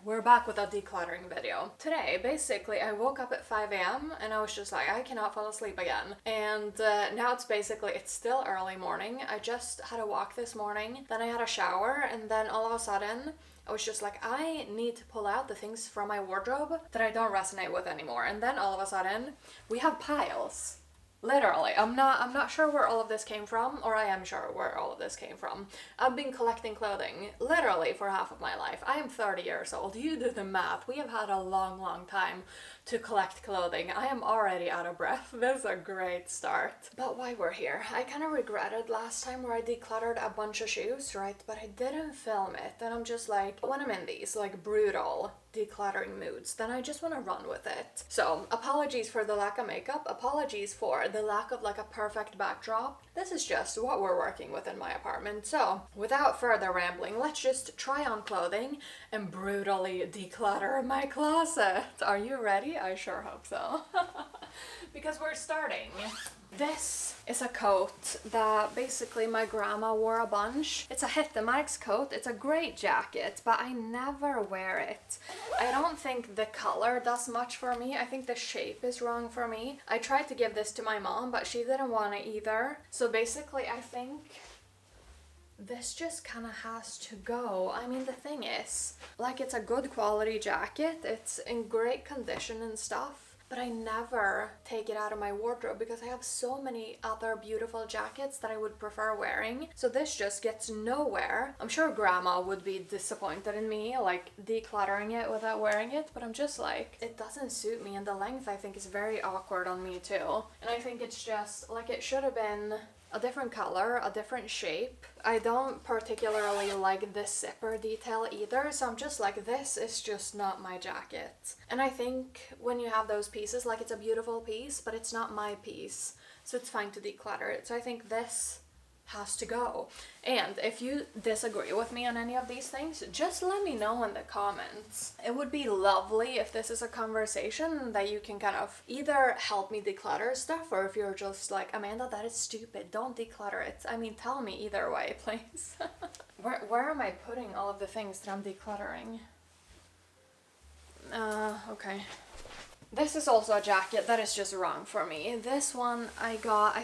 We're back with a decluttering video. Today, basically, I woke up at 5 a.m. and I was just like, I cannot fall asleep again. And now it's still early morning. I just had a walk this morning, then I had a shower, and then all of a sudden, I was just like, I need to pull out the things from my wardrobe that I don't resonate with anymore. And then all of a sudden, we have piles. Literally, I'm not sure where all of this came from, or I am sure where all of this came from. I've been collecting clothing literally for half of my life. I am 30 years old. You do the math. We have had a long time to collect clothing. I am already out of breath. This is a great start. But why we're here, I kind of regretted last time where I decluttered a bunch of shoes, right? But I didn't film it. And I'm just like, when I'm in these like brutal decluttering moods, then I just want to run with it. So apologies for the lack of makeup, apologies for the lack of like a perfect backdrop. This is just what we're working with in my apartment. So without further rambling, let's just try on clothing and brutally declutter my closet. Are you ready? I sure hope so. Because we're starting. This is a coat that basically my grandma wore a bunch. It's a Hettemarks coat. It's a great jacket, but I never wear it. I don't think the color does much for me. I think the shape is wrong for me. I tried to give this to my mom, but she didn't want it either. So basically, I think this just kind of has to go. I mean, the thing is, like, it's a good quality jacket. It's in great condition and stuff. But I never take it out of my wardrobe because I have so many other beautiful jackets that I would prefer wearing. So this just gets nowhere. I'm sure grandma would be disappointed in me, like decluttering it without wearing it, but I'm just like, it doesn't suit me, and the length I think is very awkward on me too. And I think it's just like, it should have been a different color, a different shape. I don't particularly like this zipper detail either, so I'm just like, this is just not my jacket. And I think when you have those pieces, like, it's a beautiful piece, but it's not my piece, so it's fine to declutter it. So I think this has to go. And if you disagree with me on any of these things, just let me know in the comments. It would be lovely if this is a conversation that you can kind of either help me declutter stuff, or if you're just like, Amanda, that is stupid, don't declutter it. I mean, tell me either way, please. Where am I putting all of the things that I'm decluttering? Okay. This is also a jacket that is just wrong for me. This one I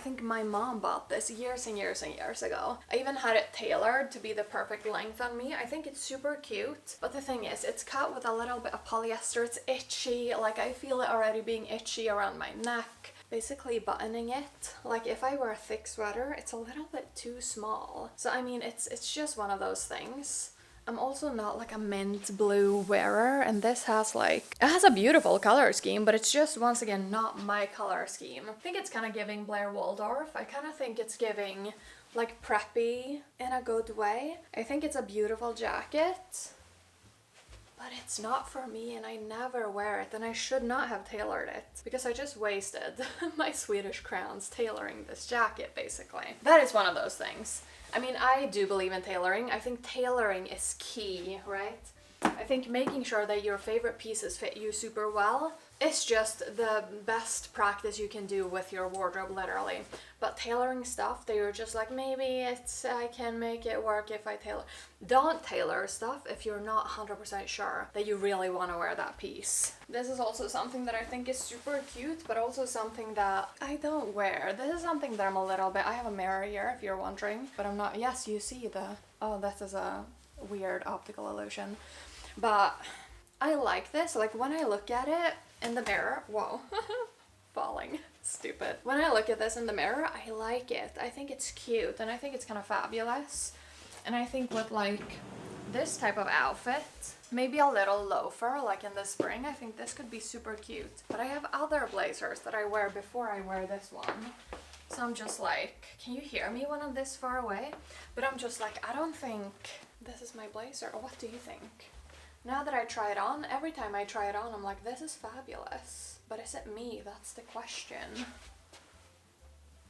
think my mom bought this years and years ago. I even had it tailored to be the perfect length on me. I think it's super cute. But the thing is, it's cut with a little bit of polyester. It's itchy. Like, I feel it already being itchy around my neck. Basically buttoning it. Like, if I wear a thick sweater, it's a little bit too small. So I mean, it's just one of those things. I'm also not like a mint blue wearer, and this has like, it has a beautiful color scheme, but it's just, once again, not my color scheme. I think it's kind of giving Blair Waldorf. I kind of think it's giving like preppy in a good way. I think it's a beautiful jacket, but it's not for me, and I never wear it, and I should not have tailored it because I just wasted my Swedish crowns tailoring this jacket, basically. That is one of those things. I mean, I do believe in tailoring. I think tailoring is key, right? I think making sure that your favorite pieces fit you super well is just the best practice you can do with your wardrobe, literally. But tailoring stuff that you're just like, maybe I can make it work if I tailor. Don't tailor stuff if you're not 100% sure that you really want to wear that piece. This is also something that I think is super cute, but also something that I don't wear. This is something that I'm a little bit, I have a mirror here if you're wondering, but I'm not, yes, you see this is a weird optical illusion. But I like this. Like, when I look at it in the mirror, whoa, falling, stupid. When I look at this in the mirror, I like it. I think it's cute, and I think it's kind of fabulous. And I think with like this type of outfit, maybe a little loafer, like in the spring, I think this could be super cute. But I have other blazers that I wear before I wear this one. So I'm just like, can you hear me when I'm this far away? But I'm just like, I don't think this is my blazer. What do you think? Now that I try it on, every time I try it on, I'm like, this is fabulous. But is it me? That's the question.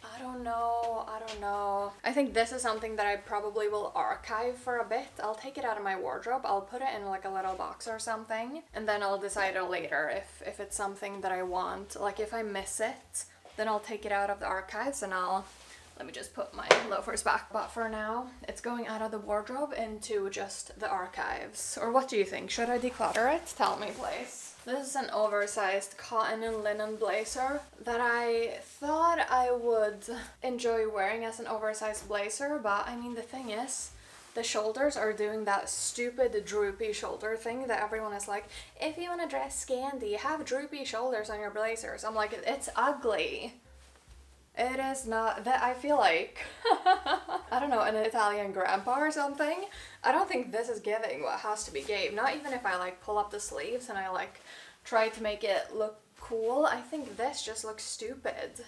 I don't know. I think this is something that I probably will archive for a bit. I'll take it out of my wardrobe. I'll put it in like a little box or something. And then I'll decide later if it's something that I want. Like, if I miss it, then I'll take it out of the archives and I'll Let me just put my loafers back. But for now, it's going out of the wardrobe into just the archives. Or what do you think? Should I declutter it? Tell me, please. This is an oversized cotton and linen blazer that I thought I would enjoy wearing as an oversized blazer, but I mean, the thing is, the shoulders are doing that stupid droopy shoulder thing that everyone is like, if you want to dress scandi, have droopy shoulders on your blazers. I'm like, it's ugly. It is not that. I feel like I don't know, an Italian grandpa or something. I don't think this is giving what has to be gave. Not even if I like pull up the sleeves and I like try to make it look cool. I think this just looks stupid.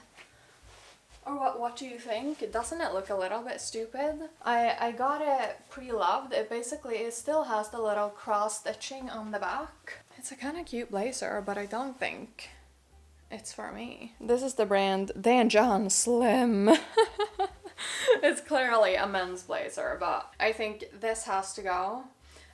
Or what do you think? Doesn't it look a little bit stupid? I got it pre-loved. It still has the little cross stitching on the back. It's a kind of cute blazer, but I don't think it's for me. This is the brand Dan John Slim. It's clearly a men's blazer, but I think this has to go.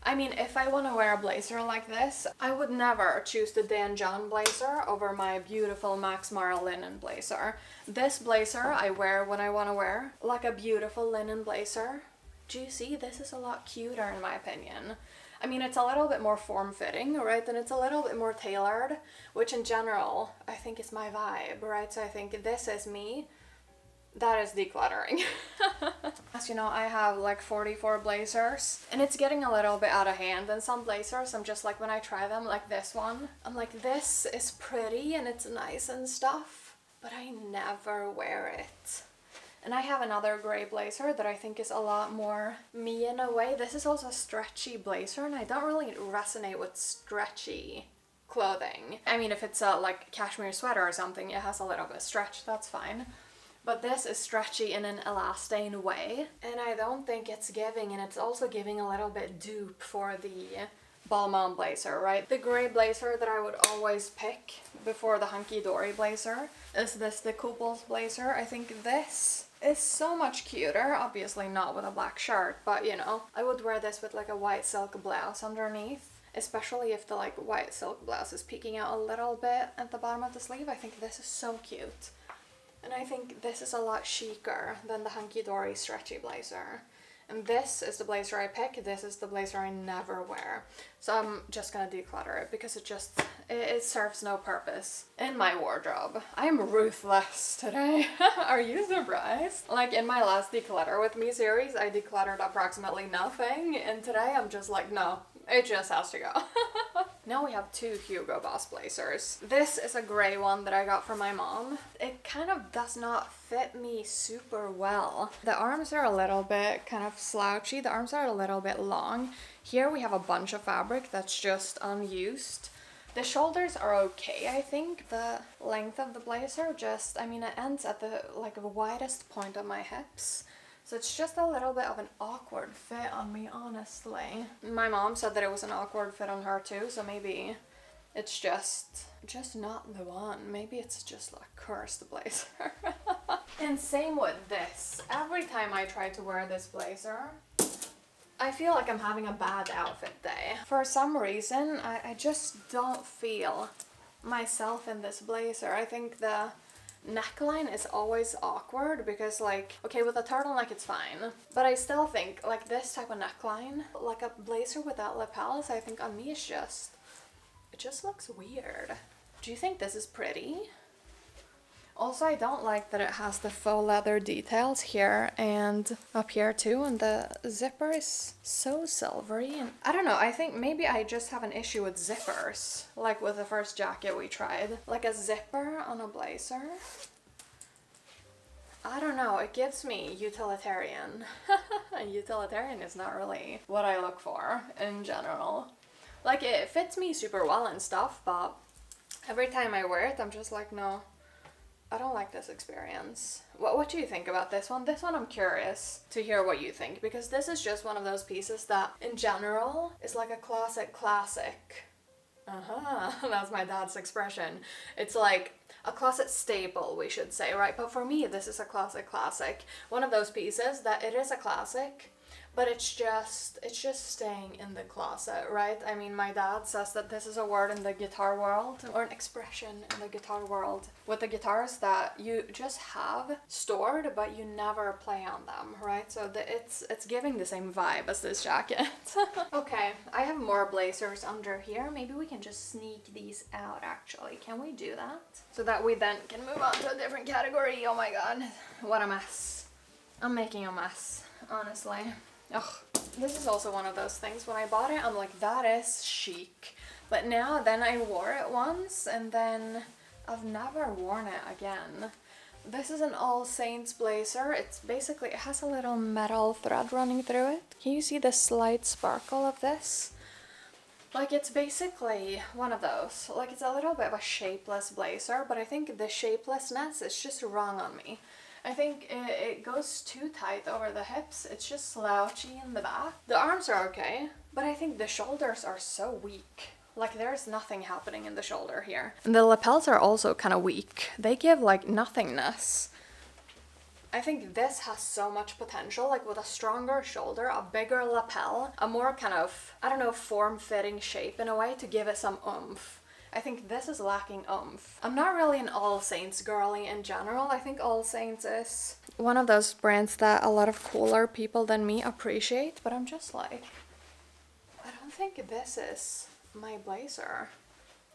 I mean, if I want to wear a blazer like this, I would never choose the Dan John blazer over my beautiful Max Mara linen blazer. This blazer I wear when I want to wear like a beautiful linen blazer. Do you see? This is a lot cuter in my opinion. I mean, it's a little bit more form-fitting, right? And it's a little bit more tailored, which in general, I think is my vibe, right? So I think this is me. That is decluttering. As you know, I have like 44 blazers and it's getting a little bit out of hand. And some blazers, I'm just like, when I try them, like this one, I'm like, this is pretty and it's nice and stuff, but I never wear it. And I have another gray blazer that I think is a lot more me in a way. This is also a stretchy blazer and I don't really resonate with stretchy clothing. I mean, if it's a like cashmere sweater or something, it has a little bit of stretch, that's fine. But this is stretchy in an elastane way, and I don't think it's giving, and it's also giving a little bit dupe for the Balmain blazer, right? The gray blazer that I would always pick before the hunky-dory blazer is this, the Kooples blazer. I think this is so much cuter, obviously not with a black shirt, but you know, I would wear this with like a white silk blouse underneath, especially if the like white silk blouse is peeking out a little bit at the bottom of the sleeve. I think this is so cute. And I think this is a lot chicer than the hunky-dory stretchy blazer. And this is the blazer I pick. This is the blazer I never wear. So I'm just gonna declutter it because it serves no purpose in my wardrobe. I'm ruthless today. Are you surprised? Like in my last Declutter with Me series, I decluttered approximately nothing. And today I'm just like, no, it just has to go. Now we have two Hugo Boss blazers. This is a gray one that I got from my mom. It kind of does not fit me super well. The arms are a little bit kind of slouchy. The arms are a little bit long. Here we have a bunch of fabric that's just unused. The shoulders are okay, I think. The length of the blazer just, I mean, it ends at the like the widest point of my hips. So it's just a little bit of an awkward fit on me, honestly. My mom said that it was an awkward fit on her too, so maybe it's just not the one. Maybe it's just like cursed blazer. And same with this. Every time I try to wear this blazer, I feel like I'm having a bad outfit day. For some reason, I just don't feel myself in this blazer. I think the neckline is always awkward because like, okay, with a turtleneck it's fine, but I still think like this type of neckline, like a blazer without lapels, I think on me is it just looks weird. Do you think this is pretty? Also, I don't like that it has the faux leather details here and up here too, and the zipper is so silvery, and I don't know, I think maybe I just have an issue with zippers, like with the first jacket we tried. Like a zipper on a blazer, I don't know, it gives me utilitarian. Utilitarian is not really what I look for in general. Like, it fits me super well and stuff, but every time I wear it, I'm just like, no, I don't like this experience. What do you think about this one? This one I'm curious to hear what you think, because this is just one of those pieces that in general is like a classic. That's my dad's expression. It's like a closet staple, we should say, right? But for me, this is a classic. One of those pieces that it is a classic, but it's just staying in the closet, right? I mean, my dad says that this is a word in the guitar world, or an expression in the guitar world, with the guitars that you just have stored, but you never play on them, right? So it's giving the same vibe as this jacket. Okay, I have more blazers under here. Maybe we can just sneak these out, actually. Can we do that? So that we then can move on to a different category. Oh my god, what a mess. I'm making a mess, honestly. Ugh. This is also one of those things, when I bought it, I'm like, that is chic. But now, then I wore it once, and then I've never worn it again. This is an All Saints blazer. It's basically, it has a little metal thread running through it. Can you see the slight sparkle of this? Like, it's basically one of those. Like, it's a little bit of a shapeless blazer, but I think the shapelessness is just wrong on me. I think it goes too tight over the hips. It's just slouchy in the back. The arms are okay, but I think the shoulders are so weak. Like, there's nothing happening in the shoulder here. And the lapels are also kind of weak. They give, like, nothingness. I think this has so much potential, like with a stronger shoulder, a bigger lapel, a more kind of, I don't know, form-fitting shape in a way to give it some oomph. I think this is lacking oomph. I'm not really an All Saints girly in general. I think All Saints is one of those brands that a lot of cooler people than me appreciate, but I'm just like, I don't think this is my blazer.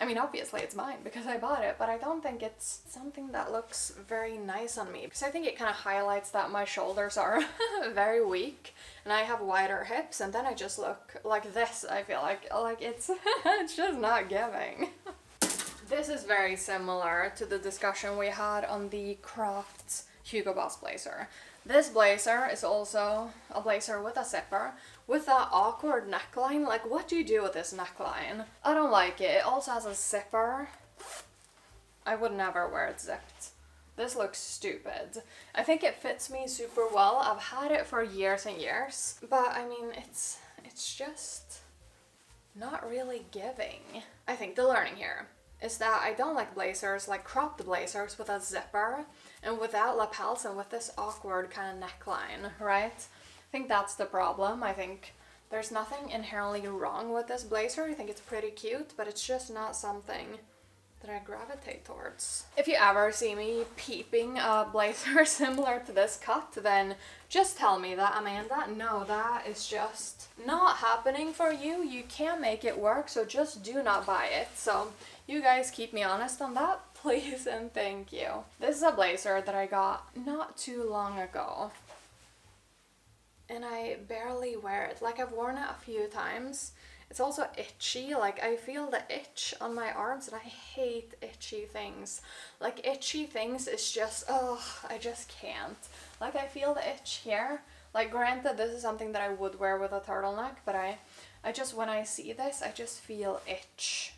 I mean, obviously it's mine because I bought it, but I don't think it's something that looks very nice on me, because I think it kind of highlights that my shoulders are very weak and I have wider hips, and then I just look like this. I feel like it's it's just not giving. This is very similar to the discussion we had on the Crafts Hugo Boss blazer. This blazer is also a blazer with a zipper, with that awkward neckline. Like, what do you do with this neckline? I don't like it. It also has a zipper. I would never wear it zipped. This looks stupid. I think it fits me super well. I've had it for years and years, but I mean, it's just not really giving. I think the learning here is that I don't like blazers, like cropped blazers with a zipper and without lapels and with this awkward kind of neckline, right? I think that's the problem. I think there's nothing inherently wrong with this blazer. I think it's pretty cute, but it's just not something that I gravitate towards. If you ever see me peeping a blazer similar to this cut, then just tell me that, Amanda. No, that is just not happening for you. You can't make it work, so just do not buy it. So you guys keep me honest on that, please and thank you. This is a blazer that I got not too long ago, and I barely wear it. Like, I've worn it a few times. It's also itchy. Like, I feel the itch on my arms, and I hate itchy things. Like, itchy things is just, oh, I just can't. Like, I feel the itch here. Like, granted, this is something that I would wear with a turtleneck, but I just, when I see this, I just feel itch.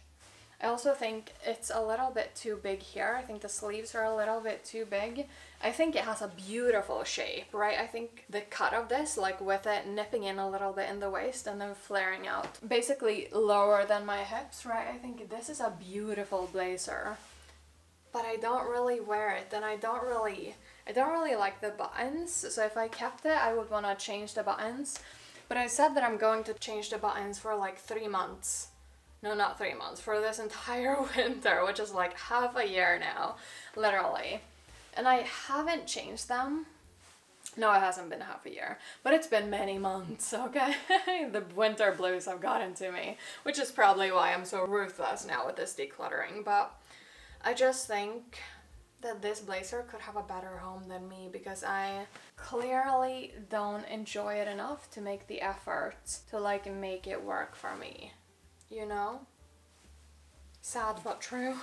I also think it's a little bit too big here. I think the sleeves are a little bit too big. I think it has a beautiful shape, right? I think the cut of this, like with it nipping in a little bit in the waist and then flaring out, basically lower than my hips, right? I think this is a beautiful blazer, but I don't really wear it, and I don't really like the buttons. So if I kept it, I would want to change the buttons. But I said that I'm going to change the buttons for like 3 months. No, not 3 months, for this entire winter, which is like half a year now, literally. And I haven't changed them. No, it hasn't been half a year, but it's been many months, okay? The winter blues have gotten to me, which is probably why I'm so ruthless now with this decluttering. But I just think that this blazer could have a better home than me, because I clearly don't enjoy it enough to make the effort to like make it work for me. You know? Sad but true.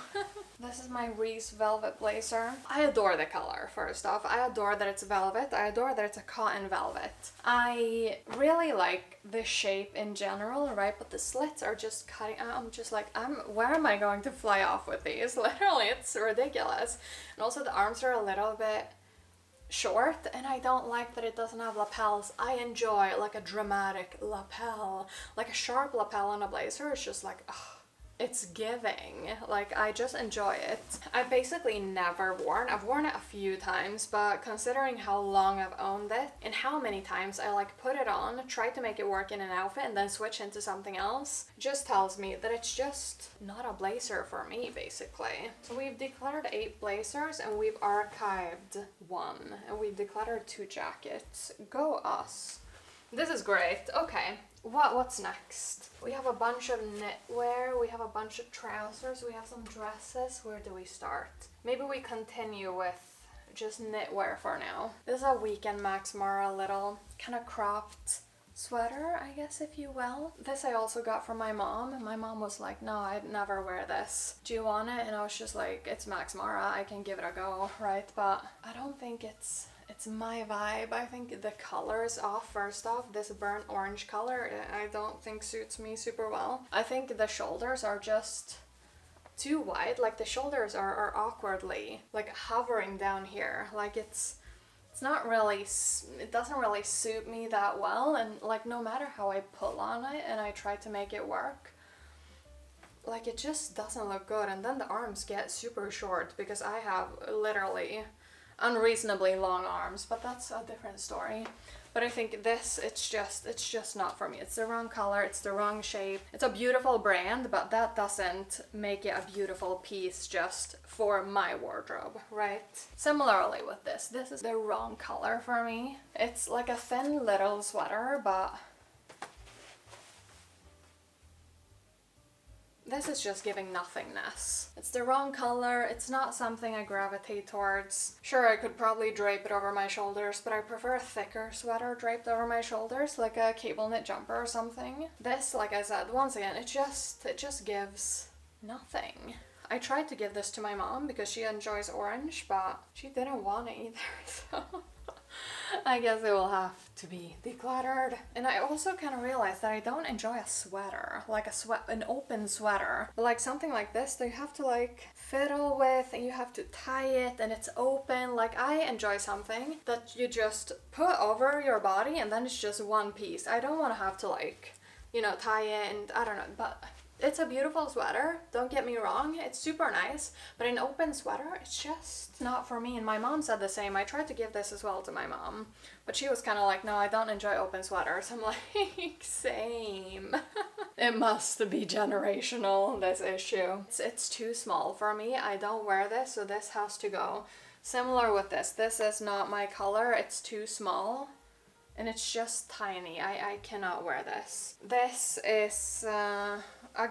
This is my Reese velvet blazer. I adore the color, first off. I adore that it's velvet. I adore that it's a cotton velvet. I really like the shape in general, right? But the slits are just cutting. I'm just like, where am I going to fly off with these? Literally, it's ridiculous. And also the arms are a little bit short, and I don't like that it doesn't have lapels. I enjoy like a dramatic lapel, like a sharp lapel on a blazer. It's just like, ugh, it's giving. Like, I just enjoy it. I've basically never I've worn it a few times, but considering how long I've owned it and how many times I like put it on, try to make it work in an outfit and then switch into something else, just tells me that it's just not a blazer for me, basically. So we've decluttered 8 blazers and we've archived 1, and we've decluttered 2 jackets. Go us. This is great. Okay. What's next? We have a bunch of knitwear, we have a bunch of trousers, we have some dresses. Where do we start? Maybe we continue with just knitwear for now. This is a Weekend Max Mara little kind of cropped sweater, I guess, if you will. This I also got from my mom. My mom was like, no, I'd never wear this. Do you want it? And I was just like, it's Max Mara, I can give it a go, right? But I don't think it's my vibe. I think the color is off. First off, this burnt orange color I don't think suits me super well. I think the shoulders are just too wide. Like the shoulders are awkwardly like hovering down here. Like it's not really, it doesn't really suit me that well. And like no matter how I pull on it and I try to make it work, like it just doesn't look good. And then the arms get super short because I have literally unreasonably long arms, but that's a different story. But I think this, it's just not for me. It's the wrong color, it's the wrong shape. It's a beautiful brand, but that doesn't make it a beautiful piece just for my wardrobe, right? Similarly with this is the wrong color for me. It's like a thin little sweater, but this is just giving nothingness. It's the wrong color, it's not something I gravitate towards. Sure, I could probably drape it over my shoulders, but I prefer a thicker sweater draped over my shoulders, like a cable knit jumper or something. This, like I said, once again, it just gives nothing. I tried to give this to my mom because she enjoys orange, but she didn't want it either, so I guess it will have to be decluttered. And I also kind of realized that I don't enjoy a sweater, like an open sweater. But like something like this that you have to like fiddle with and you have to tie it and it's open. Like I enjoy something that you just put over your body and then it's just one piece. I don't want to have to like, you know, tie it and I don't know, but it's a beautiful sweater, don't get me wrong, it's super nice, but an open sweater, it's just not for me. And my mom said the same. I tried to give this as well to my mom, but she was kind of like, no, I don't enjoy open sweaters. I'm like, same. It must be generational, this issue. It's too small for me. I don't wear this, so this has to go. Similar with this. This is not my color, it's too small. And it's just tiny. I cannot wear this. This is a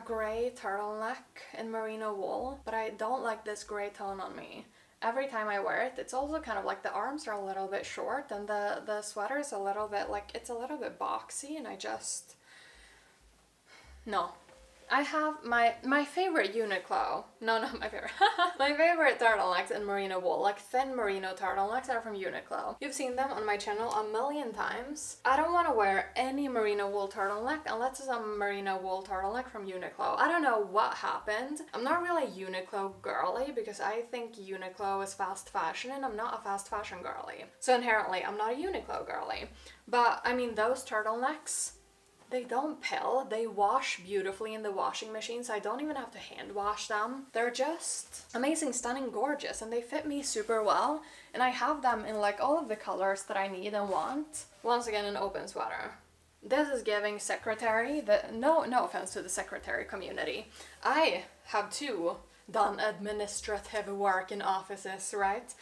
gray turtleneck in merino wool, but I don't like this gray tone on me. Every time I wear it, it's also kind of like the arms are a little bit short and the sweater is a little bit like, it's a little bit boxy and I just, no. I have my favorite Uniqlo, no, not my favorite, my favorite turtlenecks in merino wool, like thin merino turtlenecks are from Uniqlo. You've seen them on my channel a million times. I don't want to wear any merino wool turtleneck unless it's a merino wool turtleneck from Uniqlo. I don't know what happened. I'm not really Uniqlo girly because I think Uniqlo is fast fashion and I'm not a fast fashion girly. So inherently, I'm not a Uniqlo girly. But I mean, those turtlenecks, they don't pill. They wash beautifully in the washing machine, so I don't even have to hand wash them. They're just amazing, stunning, gorgeous, and they fit me super well. And I have them in like all of the colors that I need and want. Once again, an open sweater. This is giving secretary. No offense to the secretary community. I have too done administrative work in offices, right?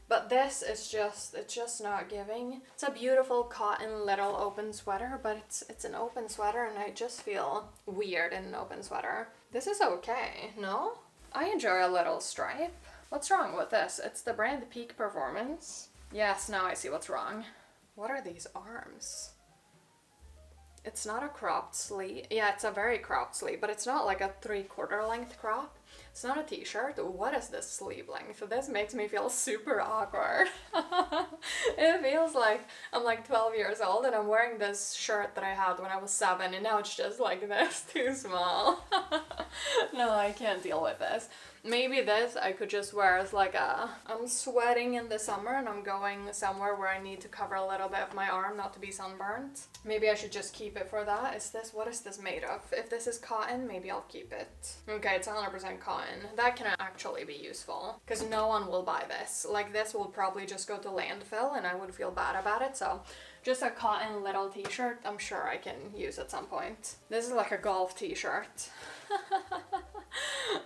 But this is it's just not giving. It's a beautiful cotton little open sweater, but it's an open sweater and I just feel weird in an open sweater. This is okay, no? I enjoy a little stripe. What's wrong with this? It's the brand Peak Performance. Yes, now I see what's wrong. What are these arms? It's not a cropped sleeve. Yeah, it's a very cropped sleeve, but it's not like a 3/4 length crop. It's not a t-shirt. What is this sleeve length? This makes me feel super awkward. It feels like I'm like 12 years old and I'm wearing this shirt that I had when I was 7 and now it's just like this, too small. No, I can't deal with this. Maybe this I could just wear as like I'm sweating in the summer and I'm going somewhere where I need to cover a little bit of my arm not to be sunburnt. Maybe I should just keep it for that. What is this made of? If this is cotton, maybe I'll keep it. Okay, it's 100% cotton. That can actually be useful because no one will buy this. Like this will probably just go to landfill and I would feel bad about it. So just a cotton little t-shirt, I'm sure I can use at some point. This is like a golf t-shirt.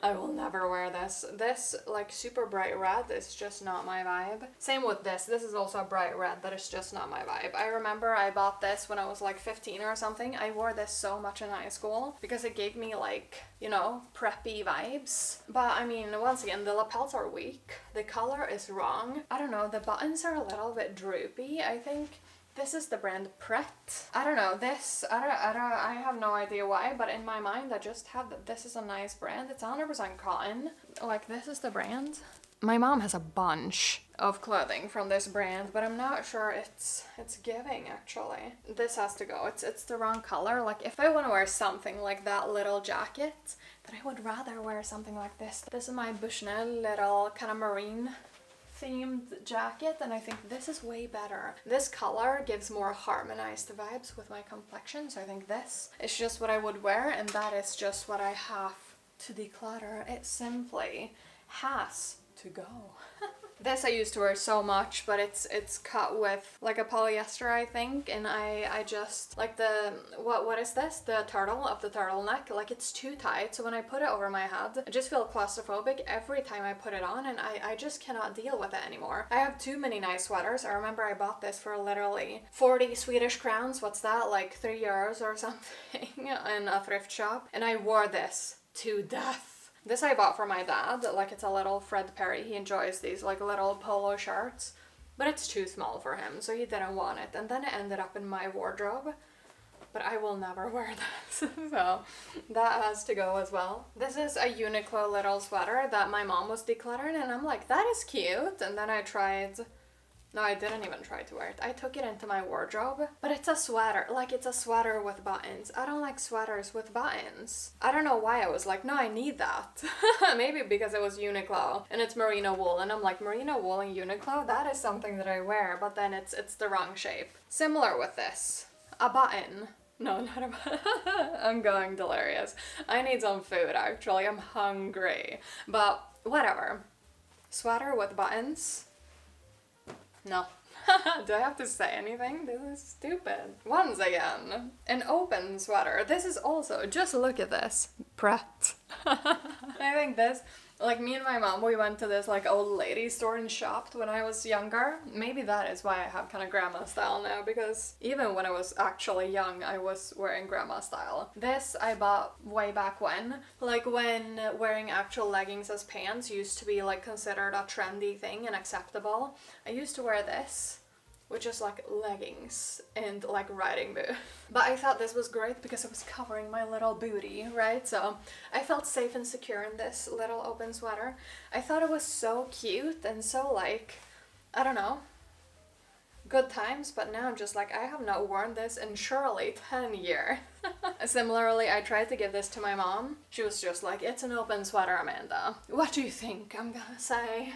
I will never wear this. This like super bright red is just not my vibe. Same with this. This is also a bright red that is just not my vibe. I remember I bought this when I was like 15 or something. I wore this so much in high school because it gave me like, you know, preppy vibes. But I mean, once again, the lapels are weak. The color is wrong. I don't know, the buttons are a little bit droopy, I think. This is the brand Pret. I don't know, I have no idea why, but in my mind I just have that this is a nice brand. It's 100% cotton. Like, this is the brand. My mom has a bunch of clothing from this brand, but I'm not sure it's giving actually. This has to go. It's the wrong color. Like, if I want to wear something like that little jacket, then I would rather wear something like this. This is my Bushnell little kind of marine themed jacket, and I think this is way better. This color gives more harmonized vibes with my complexion, so I think this is just what I would wear, and that is just what I have to declutter. It simply has to go. This I used to wear so much, but it's cut with like a polyester, I think, and I just like the what is this? The turtle of the turtleneck. Like, it's too tight, so when I put it over my head, I just feel claustrophobic every time I put it on, and I just cannot deal with it anymore. I have too many nice sweaters. I remember I bought this for literally 40 Swedish crowns. What's that? Like €3 or something in a thrift shop, and I wore this to death. This I bought for my dad, like it's a little Fred Perry. He enjoys these like little polo shirts, but it's too small for him, so he didn't want it. And then it ended up in my wardrobe, but I will never wear this, so that has to go as well. This is a Uniqlo little sweater that my mom was decluttering, and I'm like, that is cute. And then I didn't even try to wear it. I took it into my wardrobe, but it's a sweater. Like, it's a sweater with buttons. I don't like sweaters with buttons. I don't know why I was like, no, I need that. Maybe because it was Uniqlo and it's merino wool, and I'm like, merino wool and Uniqlo, that is something that I wear, but then it's the wrong shape. Similar with this. A button. No, not a button. I'm going delirious. I need some food, actually. I'm hungry. But whatever. Sweater with buttons. No. Do I have to say anything? This is stupid. Once again, an open sweater. This is also, just look at this. Pret. I think this, like, me and my mom, we went to this like old lady store and shopped when I was younger. Maybe that is why I have kind of grandma style now, because even when I was actually young, I was wearing grandma style. This I bought way back when, like when wearing actual leggings as pants used to be like considered a trendy thing and acceptable. I used to wear this, which is like leggings and like riding boot. But I thought this was great because it was covering my little booty, right? So I felt safe and secure in this little open sweater. I thought it was so cute and so like, I don't know, good times, but now I'm just like, I have not worn this in surely 10 years. Similarly, I tried to give this to my mom. She was just like, it's an open sweater, Amanda. What do you think I'm gonna say?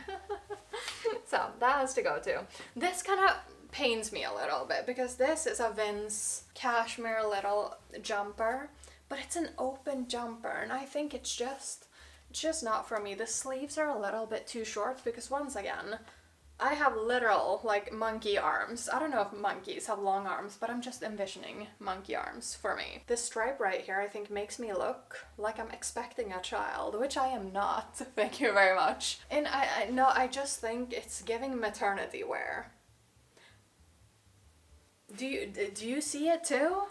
So that has to go too. This kind of pains me a little bit because this is a Vince cashmere little jumper, but it's an open jumper, and I think it's just not for me. The sleeves are a little bit too short because, once again, I have literal like monkey arms. I don't know if monkeys have long arms, but I'm just envisioning monkey arms for me. This stripe right here I think makes me look like I'm expecting a child, which I am not. Thank you very much. And I just think it's giving maternity wear. Do you see it too?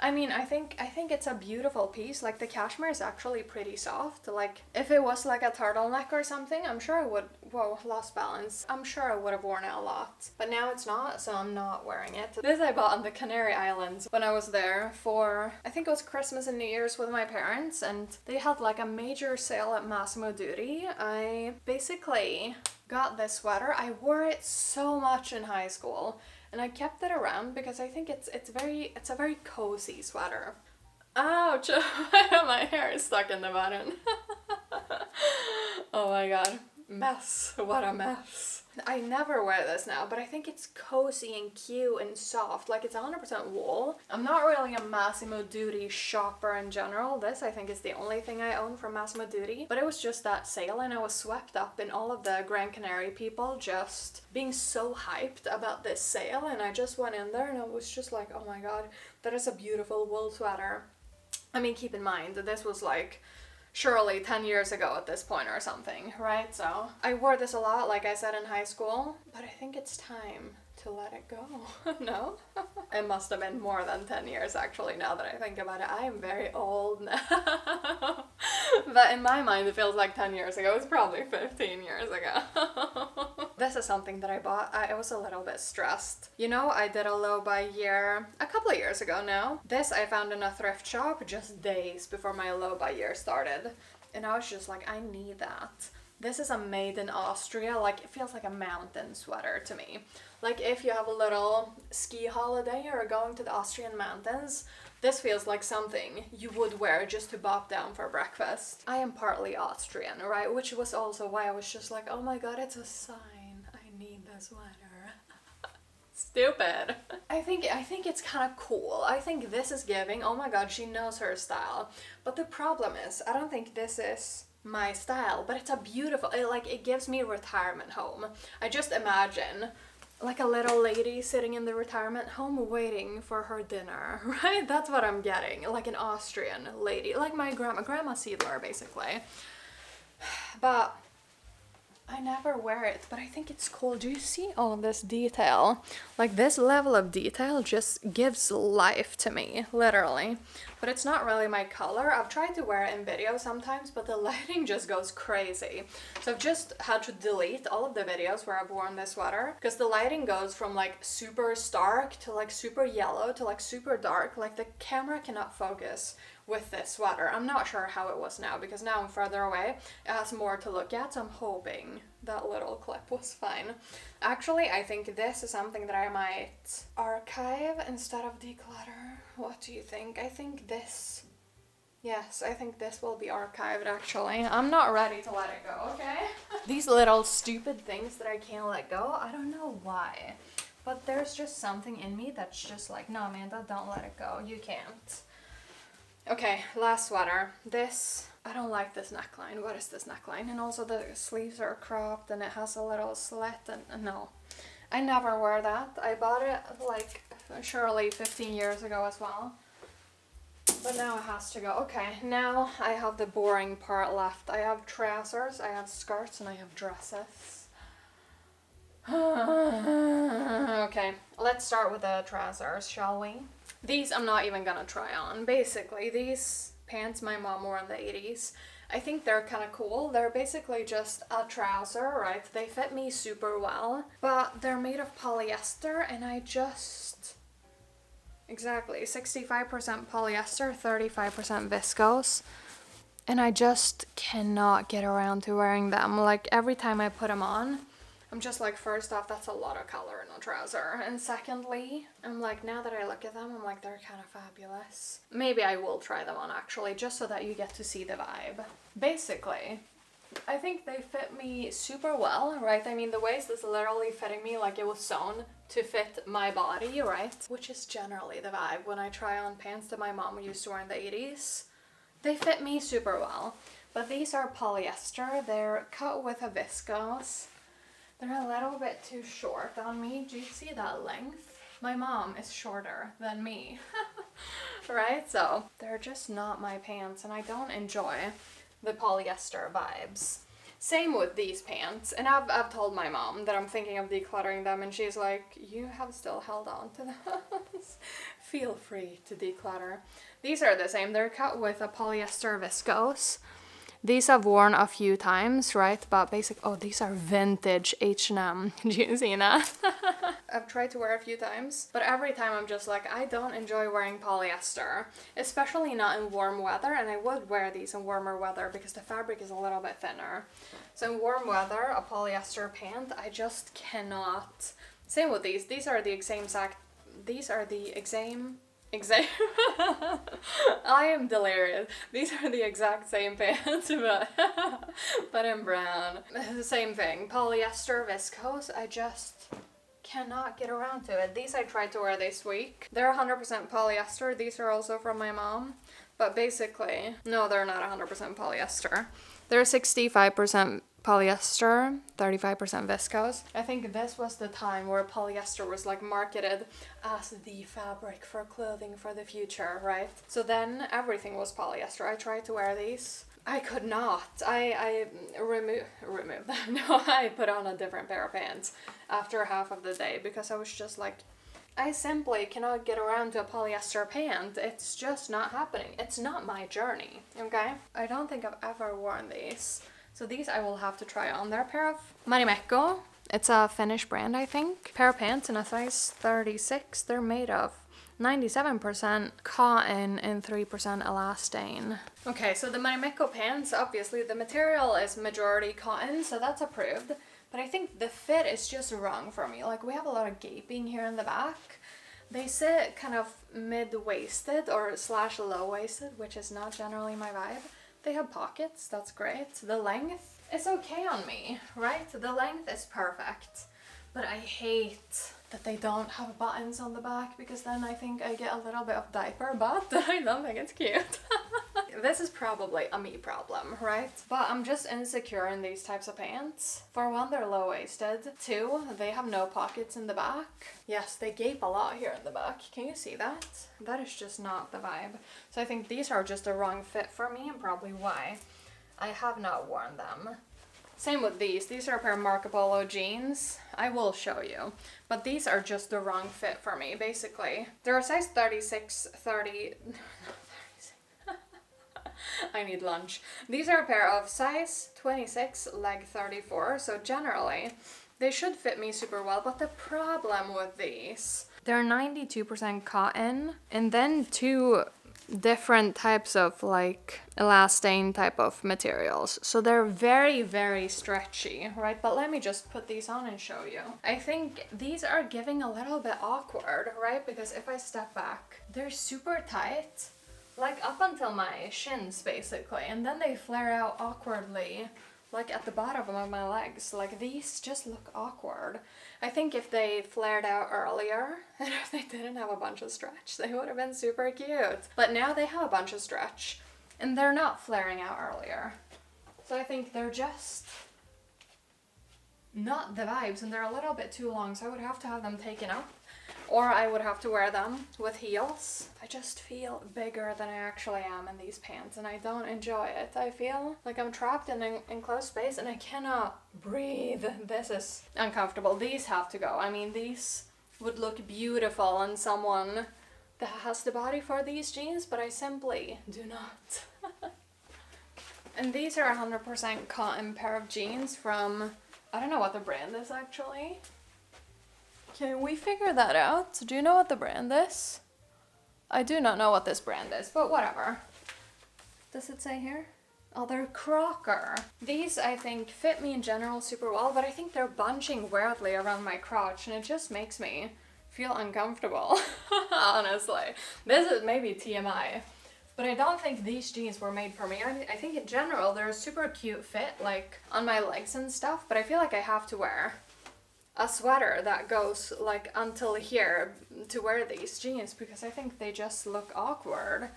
I mean, I think it's a beautiful piece. Like, the cashmere is actually pretty soft. Like, if it was like a turtleneck or something, I'm sure I would, whoa, lost balance. I'm sure I would have worn it a lot. But now it's not, so I'm not wearing it. This I bought on the Canary Islands when I was there for, I think it was Christmas and New Year's with my parents, and they had like a major sale at Massimo Dutti. I basically got this sweater. I wore it so much in high school, and I kept it around because I think it's a very cozy sweater. Ouch! My hair is stuck in the button. Oh my god. Mess. What a mess. I never wear this now, but I think it's cozy and cute and soft. Like, it's 100% wool. I'm not really a Massimo Dutti shopper in general. This, I think, is the only thing I own from Massimo Dutti. But it was just that sale, and I was swept up in all of the Gran Canaria people just being so hyped about this sale. And I just went in there and I was just like, oh my god, that is a beautiful wool sweater. I mean, keep in mind that this was like surely 10 years ago at this point or something, right? So I wore this a lot, like I said, in high school, but I think it's time to let it go. No? It must have been more than 10 years actually, now that I think about it. I am very old now. But in my mind it feels like 10 years ago. It's probably 15 years ago. This is something that I bought. I was a little bit stressed. You know, I did a low buy year a couple of years ago now. This I found in a thrift shop just days before my low buy year started. And I was just like, I need that. This is a made in Austria. Like, it feels like a mountain sweater to me. Like, if you have a little ski holiday or going to the Austrian mountains, this feels like something you would wear just to bop down for breakfast. I am partly Austrian, right? Which was also why I was just like, oh my god, it's a sign. I need the sweater. Stupid. I think it's kind of cool. I think this is giving, oh my god, she knows her style. But the problem is, I don't think this is my style, but it's a beautiful, it gives me retirement home. I just imagine like a little lady sitting in the retirement home waiting for her dinner, right? That's what I'm getting, like an Austrian lady, like my grandma Siedler, basically. But I never wear it, but I think it's cool. Do you see all this detail? Like, this level of detail just gives life to me, literally. But it's not really my color. I've tried to wear it in videos sometimes, but the lighting just goes crazy. So I've just had to delete all of the videos where I've worn this sweater, because the lighting goes from like super stark to like super yellow to like super dark. Like, the camera cannot focus with this sweater. I'm not sure how it was now, because now I'm further away. It has more to look at, so I'm hoping that little clip was fine. Actually, I think this is something that I might archive instead of declutter. What do you think? I think this... Yes, I think this will be archived, actually. I'm not ready to let it go, okay? These little stupid things that I can't let go, I don't know why. But there's just something in me that's just like, no, Amanda, don't let it go. You can't. Okay, last sweater. This, I don't like this neckline. What is this neckline? And also the sleeves are cropped and it has a little slit, and no. I never wear that. I bought it like surely 15 years ago as well. But now it has to go. Okay, now I have the boring part left. I have trousers, I have skirts, and I have dresses. Okay, let's start with the trousers, shall we? These I'm not even gonna try on. Basically, these pants my mom wore in the 80s. I think they're kind of cool. They're basically just a trouser, right? They fit me super well, but they're made of polyester, and I just... Exactly, 65% polyester, 35% viscose. And I just cannot get around to wearing them. Like, every time I put them on, I'm just like, first off, that's a lot of color in a trouser. And secondly, I'm like, now that I look at them, I'm like, they're kind of fabulous. Maybe I will try them on, actually, just so that you get to see the vibe. Basically, I think they fit me super well, right? I mean, the waist is literally fitting me like it was sewn to fit my body, right? Which is generally the vibe when I try on pants that my mom used to wear in the 80s. They fit me super well. But these are polyester. They're cut with a viscose. They're a little bit too short on me. Do you see that length? My mom is shorter than me, right? So they're just not my pants, and I don't enjoy the polyester vibes. Same with these pants, and I've told my mom that I'm thinking of decluttering them, and she's like, you have still held on to those. Feel free to declutter. These are the same. They're cut with a polyester viscose. These I've worn a few times, right? But oh, these are vintage H&M. Do you see that? I've tried to wear a few times, but every time I'm just like, I don't enjoy wearing polyester, especially not in warm weather, and I would wear these in warmer weather because the fabric is a little bit thinner. So in warm weather, a polyester pant, I just cannot. Same with these. These are the exact, Exactly. I am delirious. These are the exact same pants, but in brown. The same thing. Polyester, viscose. I just cannot get around to it. These I tried to wear this week. They're 100% polyester. These are also from my mom. But basically, no, they're not 100% polyester. They're 65% polyester, 35% viscose. I think this was the time where polyester was like marketed as the fabric for clothing for the future, right? So then everything was polyester. I tried to wear these. I could not. I removed them. No, I put on a different pair of pants after half of the day because I was just like, I simply cannot get around to a polyester pant. It's just not happening. It's not my journey, okay? I don't think I've ever worn these. So these I will have to try on. They're a pair of Marimekko. It's a Finnish brand, I think. Pair of pants in a size 36. They're made of 97% cotton and 3% elastane. Okay, so the Marimekko pants, obviously the material is majority cotton, so that's approved. But I think the fit is just wrong for me. Like, we have a lot of gaping here in the back. They sit kind of mid-waisted or slash low-waisted, which is not generally my vibe. They have pockets, that's great. The length is okay on me, right? The length is perfect. But I hate that they don't have buttons on the back because then I think I get a little bit of diaper butt. I don't think it's cute. This is probably a me problem, right? But I'm just insecure in these types of pants. For one, they're low-waisted. Two, they have no pockets in the back. Yes, they gape a lot here in the back. Can you see that? That is just not the vibe. So I think these are just a wrong fit for me and probably why I have not worn them. Same with these. These are a pair of Marco Polo jeans. I will show you. But these are just the wrong fit for me, basically. They're a size 36, 30... I need lunch. These are a pair of size 26, leg 34. So generally, they should fit me super well. But the problem with these, they're 92% cotton. And then two different types of like elastane type of materials, so they're very, very stretchy, right? But let me just put these on and show you. I think these are giving a little bit awkward, right? Because if I step back, they're super tight, like up until my shins basically, and then they flare out awkwardly like at the bottom of my legs. Like, these just look awkward. I think if they flared out earlier and if they didn't have a bunch of stretch, they would have been super cute. But now they have a bunch of stretch and they're not flaring out earlier. So I think they're just not the vibes and they're a little bit too long, so I would have to have them taken up. Or I would have to wear them with heels. I just feel bigger than I actually am in these pants and I don't enjoy it. I feel like I'm trapped in an enclosed space and I cannot breathe. This is uncomfortable. These have to go. I mean, these would look beautiful on someone that has the body for these jeans, but I simply do not. And these are 100% cotton pair of jeans from, I don't know what the brand is actually. Can we figure that out? Do you know what the brand is? I do not know what this brand is, but whatever. Does it say here? Oh, they're Crocker. These, I think, fit me in general super well, but I think they're bunching weirdly around my crotch, and it just makes me feel uncomfortable, honestly. This is maybe TMI, but I don't think these jeans were made for me. I think in general, they're a super cute fit, like, on my legs and stuff, but I feel like I have to wear a sweater that goes like until here to wear these jeans because I think they just look awkward.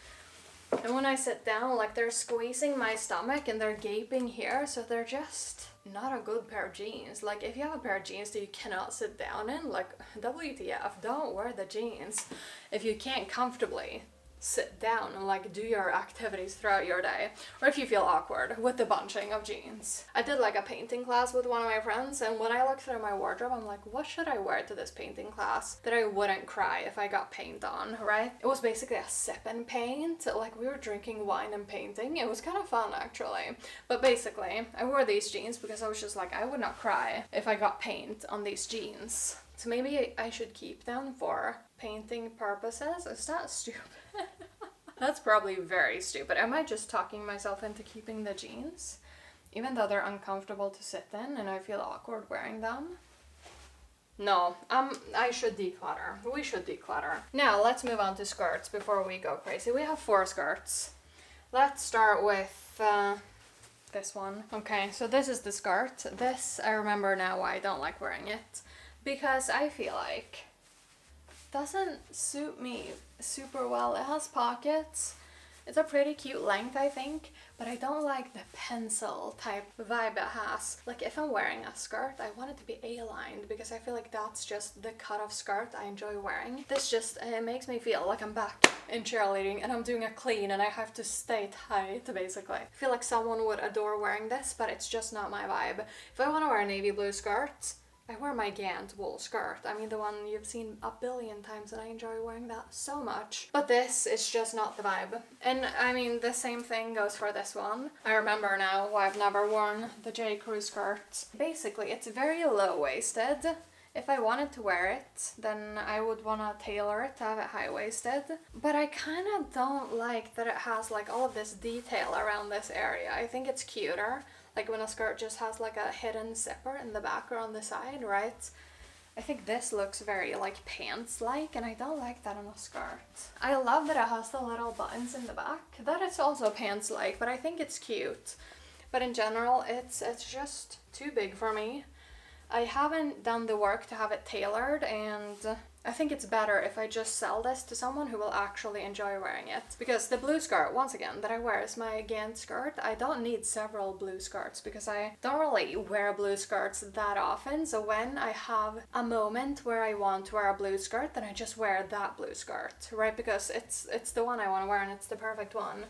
And when I sit down, like, they're squeezing my stomach and they're gaping here, so they're just not a good pair of jeans. Like, if you have a pair of jeans that you cannot sit down in, like, WTF, don't wear the jeans if you can't comfortably sit down and like do your activities throughout your day, or if you feel awkward with the bunching of jeans. I did like a painting class with one of my friends, and when I looked through my wardrobe, I'm like, what should I wear to this painting class that I wouldn't cry if I got paint on, right? It was basically a sip and paint, like we were drinking wine and painting. It was kind of fun actually, but basically I wore these jeans because I was just like, I would not cry if I got paint on these jeans. So maybe I should keep them for painting purposes. Is that stupid? That's probably very stupid. Am I just talking myself into keeping the jeans? Even though they're uncomfortable to sit in and I feel awkward wearing them? No, I should declutter. We should declutter. Now, let's move on to skirts before we go crazy. We have 4 skirts. Let's start with this one. Okay, so this is the skirt. This, I remember now why I don't like wearing it. Because I feel like it doesn't suit me super well. It has pockets. It's a pretty cute length, I think, but I don't like the pencil type vibe it has. Like, if I'm wearing a skirt, I want it to be A-lined because I feel like that's just the cut of skirt I enjoy wearing. This just, it makes me feel like I'm back in cheerleading and I'm doing a clean and I have to stay tight, basically. I feel like someone would adore wearing this, but it's just not my vibe. If I want to wear a navy blue skirt, I wear my Gant wool skirt. I mean, the one you've seen a billion times, and I enjoy wearing that so much. But this is just not the vibe. And I mean, the same thing goes for this one. I remember now why I've never worn the J. Crew skirt. Basically, it's very low-waisted. If I wanted to wear it, then I would want to tailor it to have it high-waisted. But I kind of don't like that it has like all of this detail around this area. I think it's cuter. Like when a skirt just has like a hidden zipper in the back or on the side, right? I think this looks very like pants-like, and I don't like that on a skirt. I love that it has the little buttons in the back. That is also pants-like, but I think it's cute. But in general, it's just too big for me. I haven't done the work to have it tailored, and I think it's better if I just sell this to someone who will actually enjoy wearing it. Because the blue skirt, once again, that I wear is my Gant skirt. I don't need several blue skirts because I don't really wear blue skirts that often. So when I have a moment where I want to wear a blue skirt, then I just wear that blue skirt, right? Because it's the one I want to wear and it's the perfect one.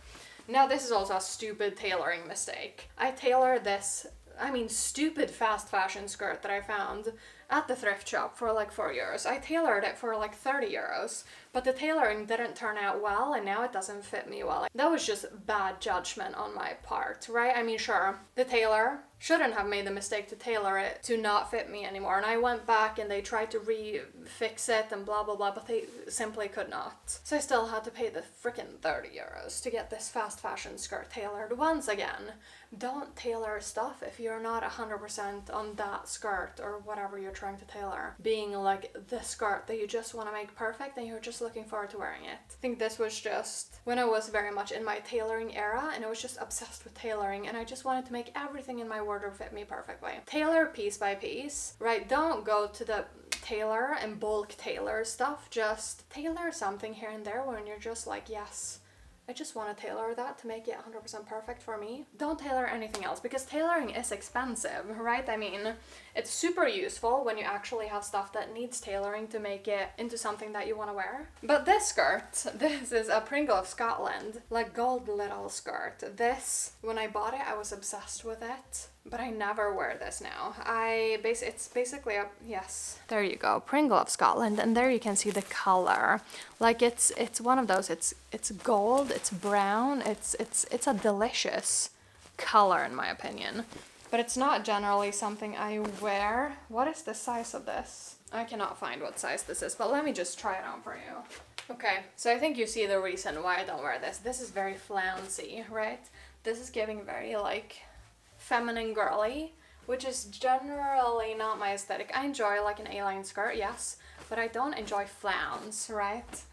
Now, this is also a stupid tailoring mistake. I tailored this, I mean, stupid fast fashion skirt that I found at the thrift shop for like €4. I tailored it for like €30, but the tailoring didn't turn out well and now it doesn't fit me well. That was just bad judgment on my part, right? I mean, sure, the tailor shouldn't have made the mistake to tailor it to not fit me anymore, and I went back and they tried to fix it and blah blah blah, but they simply could not. So I still had to pay the freaking €30 to get this fast fashion skirt tailored. Once again, don't tailor stuff if you're not 100% on that skirt or whatever you're trying to tailor being like the skirt that you just want to make perfect and you're just looking forward to wearing it. I think this was just when I was very much in my tailoring era and I was just obsessed with tailoring and I just wanted to make everything in my wardrobe fit me perfectly. Tailor piece by piece, right? Don't go to the tailor and bulk tailor stuff. Just tailor something here and there when you're just like, yes, I just want to tailor that to make it 100% perfect for me. Don't tailor anything else because tailoring is expensive, right? I mean, it's super useful when you actually have stuff that needs tailoring to make it into something that you want to wear. But this skirt, this is a Pringle of Scotland, like gold little skirt. This, when I bought it, I was obsessed with it. But I never wear this now. It's basically a, yes. There you go, Pringle of Scotland, and there you can see the color. Like it's one of those, it's gold, it's brown, it's a delicious color in my opinion. But it's not generally something I wear. What is the size of this? I cannot find what size this is, but let me just try it on for you. Okay, so I think you see the reason why I don't wear this. This is very flouncy, right? This is giving very like feminine girly, which is generally not my aesthetic. I enjoy like an A-line skirt, yes, but I don't enjoy flounce, right?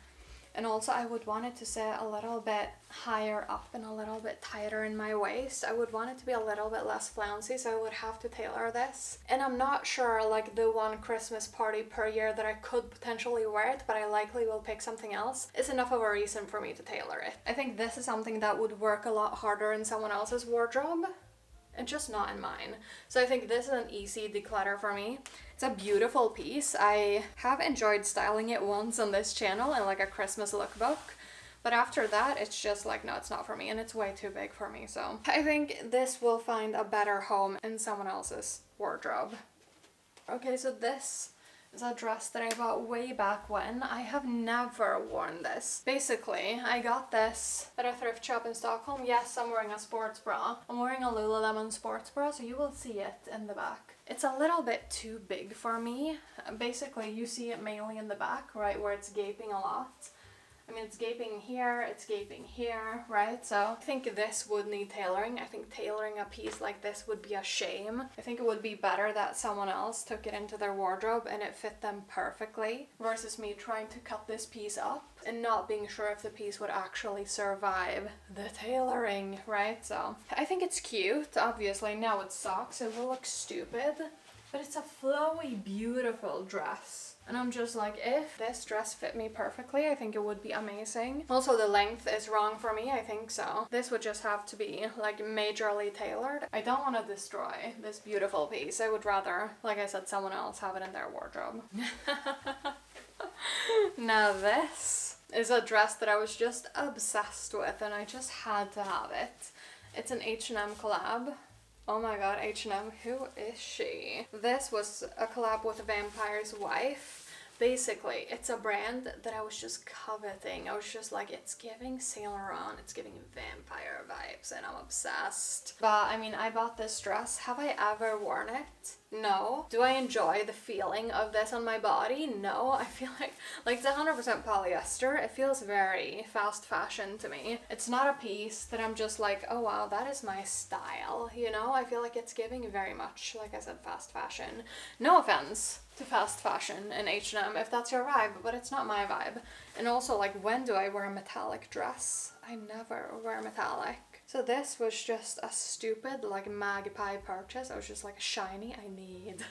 And also I would want it to sit a little bit higher up and a little bit tighter in my waist. I would want it to be a little bit less flouncy, so I would have to tailor this. And I'm not sure, like the one Christmas party per year that I could potentially wear it, but I likely will pick something else, is enough of a reason for me to tailor it. I think this is something that would work a lot harder in someone else's wardrobe and just not in mine. So I think this is an easy declutter for me. It's a beautiful piece. I have enjoyed styling it once on this channel in like a Christmas lookbook, but after that it's just like, no, it's not for me and it's way too big for me. So I think this will find a better home in someone else's wardrobe. Okay, so this is a dress that I bought way back when. I have never worn this. Basically, I got this at a thrift shop in Stockholm. Yes, I'm wearing a sports bra. I'm wearing a Lululemon sports bra, so you will see it in the back. It's a little bit too big for me. Basically, you see it mainly in the back, right, where it's gaping a lot. I mean, it's gaping here, it's gaping here, right? So I think this would need tailoring. I think tailoring a piece like this would be a shame. I think it would be better that someone else took it into their wardrobe and it fit them perfectly versus me trying to cut this piece up and not being sure if the piece would actually survive the tailoring, right? So I think it's cute. Obviously now it sucks, it will look stupid, but it's a flowy, beautiful dress. And I'm just like, if this dress fit me perfectly, I think it would be amazing. Also, the length is wrong for me, I think so. This would just have to be like majorly tailored. I don't want to destroy this beautiful piece. I would rather, like I said, someone else have it in their wardrobe. Now this is a dress that I was just obsessed with and I just had to have it. It's an H&M collab. Oh my god, H&M, who is she? This was a collab with a vampire's wife. Basically, it's a brand that I was just coveting. I was just like, it's giving Saint Laurent, it's giving vampire vibes, and I'm obsessed. But I mean, I bought this dress. Have I ever worn it? No. Do I enjoy the feeling of this on my body? No. I feel like it's 100% polyester. It feels very fast fashion to me. It's not a piece that I'm just like, oh wow, that is my style, you know? I feel like it's giving very much, like I said, fast fashion. No offense to fast fashion and H&M if that's your vibe, but it's not my vibe. And also, like, when do I wear a metallic dress? I never wear metallic. So this was just a stupid, like, magpie purchase. I was just like, shiny, I need.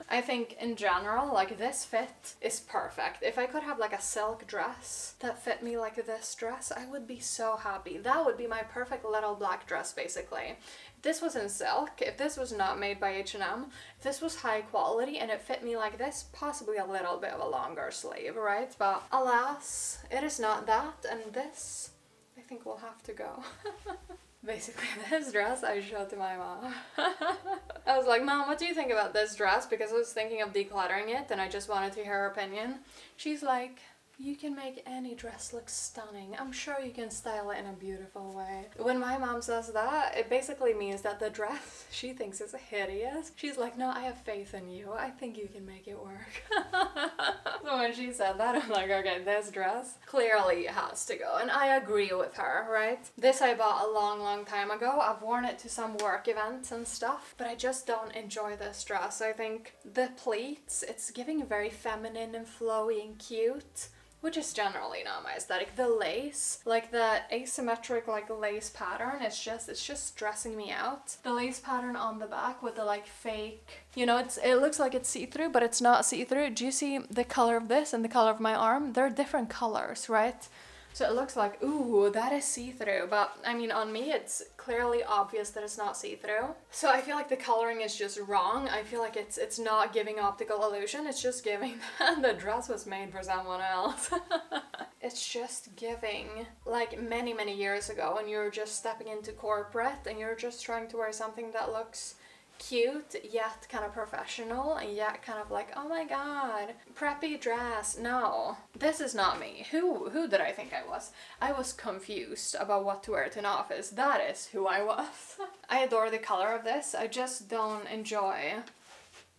I think in general, like, this fit is perfect. If I could have like a silk dress that fit me like this dress, I would be so happy. That would be my perfect little black dress, basically. If this was in silk, if this was not made by H&M, if this was high quality and it fit me like this, possibly a little bit of a longer sleeve, right? But alas, it is not that, and this, I think, will have to go. Basically, this dress I showed to my mom. I was like, Mom, what do you think about this dress? Because I was thinking of decluttering it and I just wanted to hear her opinion. She's like, you can make any dress look stunning. I'm sure you can style it in a beautiful way. When my mom says that, it basically means that the dress she thinks is hideous. She's like, no, I have faith in you. I think you can make it work. So when she said that, I'm like, okay, this dress clearly has to go. And I agree with her, right? This I bought a long time ago. I've worn it to some work events and stuff, but I just don't enjoy this dress. I think the pleats, it's giving very feminine and flowy and cute, which is generally not my aesthetic. The lace, like the asymmetric like lace pattern, it's just stressing me out. The lace pattern on the back with the like fake, you know, it looks like it's see-through, but it's not see-through. Do you see the color of this and the color of my arm? They're different colors, right? So it looks like, ooh, that is see-through, but I mean, on me, it's clearly obvious that it's not see-through. So I feel like the coloring is just wrong. I feel like it's not giving optical illusion. It's just giving that the dress was made for someone else. It's just giving like many years ago when you're just stepping into corporate and you're just trying to wear something that looks cute yet kind of professional and yet kind of like, oh my god, preppy dress. No, this is not me. Who did I think I was? I was confused about what to wear to an office. That is who I was. I adore the color of this. I just don't enjoy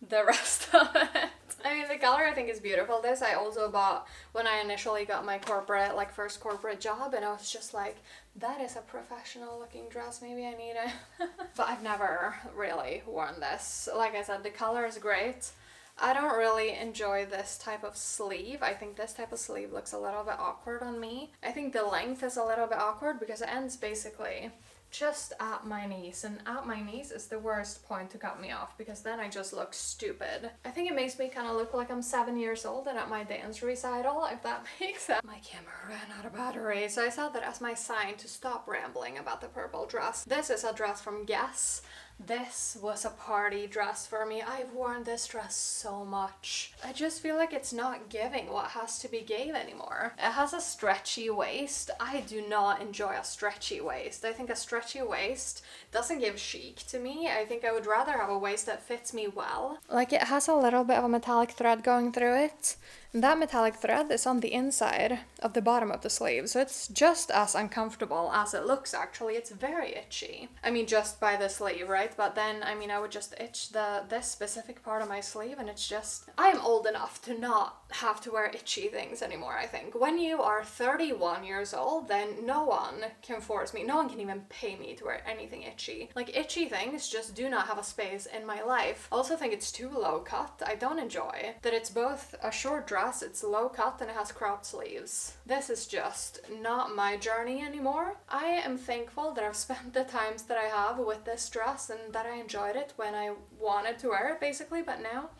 the rest of it. I mean, the color I think is beautiful. This I also bought when I initially got my corporate, like first corporate job, and I was just like, that is a professional looking dress, maybe I need it. But I've never really worn this. Like I said, the color is great. I don't really enjoy this type of sleeve. I think this type of sleeve looks a little bit awkward on me. I think the length is a little bit awkward because it ends basically just at my knees, and at my knees is the worst point to cut me off because then I just look stupid. I think it makes me kind of look like I'm 7 years old and at my dance recital, if that makes sense. My camera ran out of battery, so I saw that as my sign to stop rambling about the purple dress. This is a dress from Guess. This was a party dress for me. I've worn this dress so much. I just feel like it's not giving what has to be gave anymore. It has a stretchy waist. I do not enjoy a stretchy waist. I think a stretchy waist doesn't give chic to me. I think I would rather have a waist that fits me well. Like, it has a little bit of a metallic thread going through it. that metallic thread is on the inside of the bottom of the sleeve, so it's just as uncomfortable as it looks actually. It's very itchy. I mean, just by the sleeve, right? But then, I mean, I would just itch this specific part of my sleeve, and it's just, I am old enough to not have to wear itchy things anymore, I think. When you are 31 years old, then no one can force me, no one can even pay me to wear anything itchy. Like, itchy things just do not have a space in my life. I also think it's too low cut. I don't enjoy that it's both a short dress, it's low cut, and it has cropped sleeves. This is just not my journey anymore. I am thankful that I've spent the times that I have with this dress and that I enjoyed it when I wanted to wear it, basically, but now